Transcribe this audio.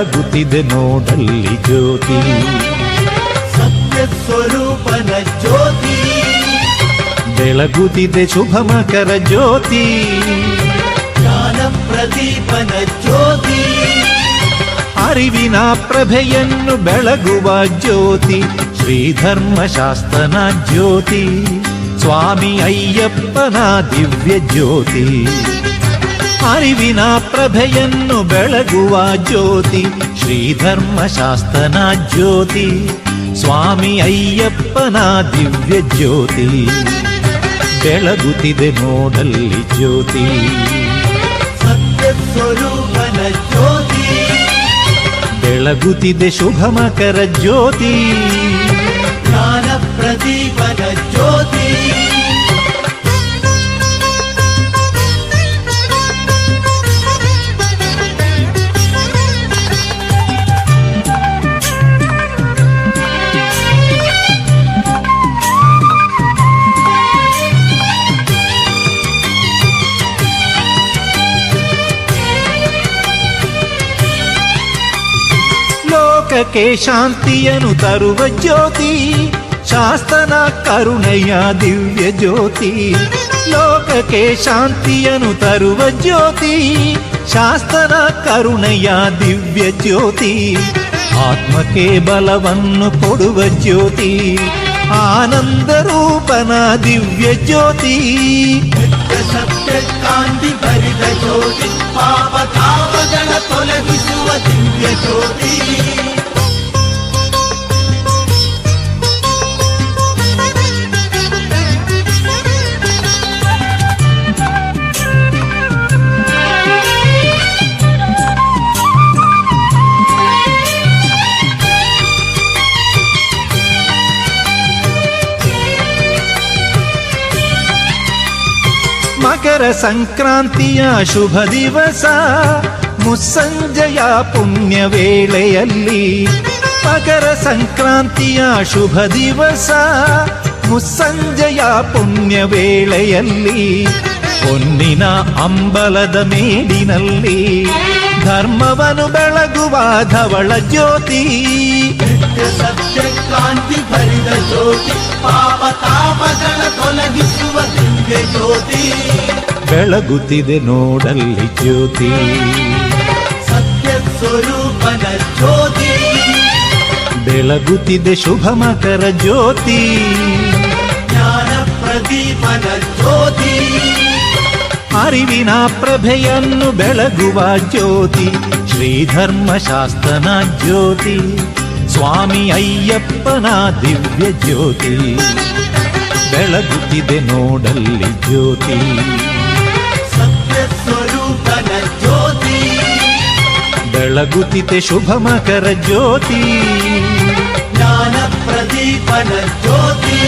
ಬೆಳಗುತ್ತಿದೆ ನೋಡಲ್ಲಿ ಜ್ಯೋತಿ. ಸತ್ಯ ಸ್ವರೂಪನ ಜ್ಯೋತಿ ಬೆಳಗುತ್ತಿದೆ ಶುಭ ಮಕರ ಜ್ಯೋತಿ. ಜ್ಞಾನ ಪ್ರದೀಪನ ಜ್ಯೋತಿ ಅರಿವಿನ ಪ್ರಭೆಯನ್ನು ಬೆಳಗುವ ಜ್ಯೋತಿ. ಶ್ರೀಧರ್ಮಶಾಸ್ತ್ರನ ಜ್ಯೋತಿ. ಸ್ವಾಮಿ ಅಯ್ಯಪ್ಪನ ದಿವ್ಯ ಜ್ಯೋತಿ. ಅರಿವಿನ ಪ್ರಭೆಯನ್ನು ಬೆಳಗುವ ಜ್ಯೋತಿ. ಶ್ರೀಧರ್ಮಶಾಸ್ತ್ರನ ಜ್ಯೋತಿ. ಸ್ವಾಮಿ ಅಯ್ಯಪ್ಪನ ದಿವ್ಯ ಜ್ಯೋತಿ. ಬೆಳಗುತ್ತಿದೆ ನೋಡಲ್ಲಿ ಜ್ಯೋತಿ. ಸತ್ಯ ಸ್ವರೂಪನ ಜ್ಯೋತಿ ಬೆಳಗುತ್ತಿದೆ ಶುಭ ಮಕರ ಜ್ಯೋತಿ. ಜ್ಞಾನ ಪ್ರದೀಪನ ಜ್ಯೋತಿ ಲೋಕಕ್ಕೆ ಶಾಂತಿಯನ್ನು ತರುವ ಜ್ಯೋತಿ. ಶಾಸ್ತನ ಕರುಣೆಯ ದಿವ್ಯ ಜ್ಯೋತಿ. ಲೋಕಕ್ಕೆ ಶಾಂತಿಯನ್ನು ತರುವ ಜ್ಯೋತಿ. ಶಾಸ್ತನ ಕರುಣೆಯ ದಿವ್ಯ ಜ್ಯೋತಿ. ಆತ್ಮಕ್ಕೆ ಬಲವನ್ನು ಕೊಡುವ ಜ್ಯೋತಿ. ಆನಂದ ರೂಪನ ದಿವ್ಯ ಜ್ಯೋತಿ. ಸತ್ಯ ಕಾಂತಿ ಭರಿದ ಜ್ಯೋತಿ ಪಾಪ ತಾಪಗಳ ತೊಲಗಿಸುವ ದಿವ್ಯ ಜ್ಯೋತಿ. ಮಕರ ಸಂಕ್ರಾಂತಿಯ ಶುಭ ದಿವಸ ಮುಸ್ಸಂಜೆಯ ಪುಣ್ಯ ವೇಳೆಯಲ್ಲಿ. ಮಕರ ಸಂಕ್ರಾಂತಿಯ ಶುಭ ದಿವಸ ಮುಸ್ಸಂಜೆಯ ಪುಣ್ಯ ವೇಳೆಯಲ್ಲಿ. ಹೊನ್ನಿನ ಅಂಬಲದ ಮೇಡಿನಲ್ಲಿ ಧರ್ಮವನ್ನು ಬೆಳಗುವ ಧವಳ ಜ್ಯೋತಿ. ಸತ್ಯ ಕಾಂತಿ ಭರಿದ ಜ್ಯೋತಿ ಪಾಪ ತಾಪಗಳ ತೊಲಗಿಸುವ ದಿವ್ಯ ಜ್ಯೋತಿ. ಬೆಳಗುತ್ತಿದೆ ನೋಡಲ್ಲಿ ಜ್ಯೋತಿ. ಸತ್ಯ ಸ್ವರೂಪನ ಜ್ಯೋತಿ ಬೆಳಗುತ್ತಿದೆ ಶುಭ ಮಕರ ಜ್ಯೋತಿ. ಜ್ಞಾನ ಪ್ರದೀಪನ ಜ್ಯೋತಿ ಅರಿವಿನ ಪ್ರಭೆಯನ್ನು ಬೆಳಗುವ ಜ್ಯೋತಿ. ಶ್ರೀಧರ್ಮಶಾಸ್ತ್ರನ ಜ್ಯೋತಿ. ಸ್ವಾಮಿ ಅಯ್ಯಪ್ಪನ ದಿವ್ಯ ಜ್ಯೋತಿ. ಬೆಳಗುತ್ತಿದೆ ನೋಡಲ್ಲಿ ಜ್ಯೋತಿ. ಸತ್ಯ ಸ್ವರೂಪನ ಜ್ಯೋತಿ ಬೆಳಗುತ್ತಿದೆ ಶುಭ ಮಕರ ಜ್ಯೋತಿ. ಜ್ಞಾನ ಪ್ರದೀಪನ ಜ್ಯೋತಿ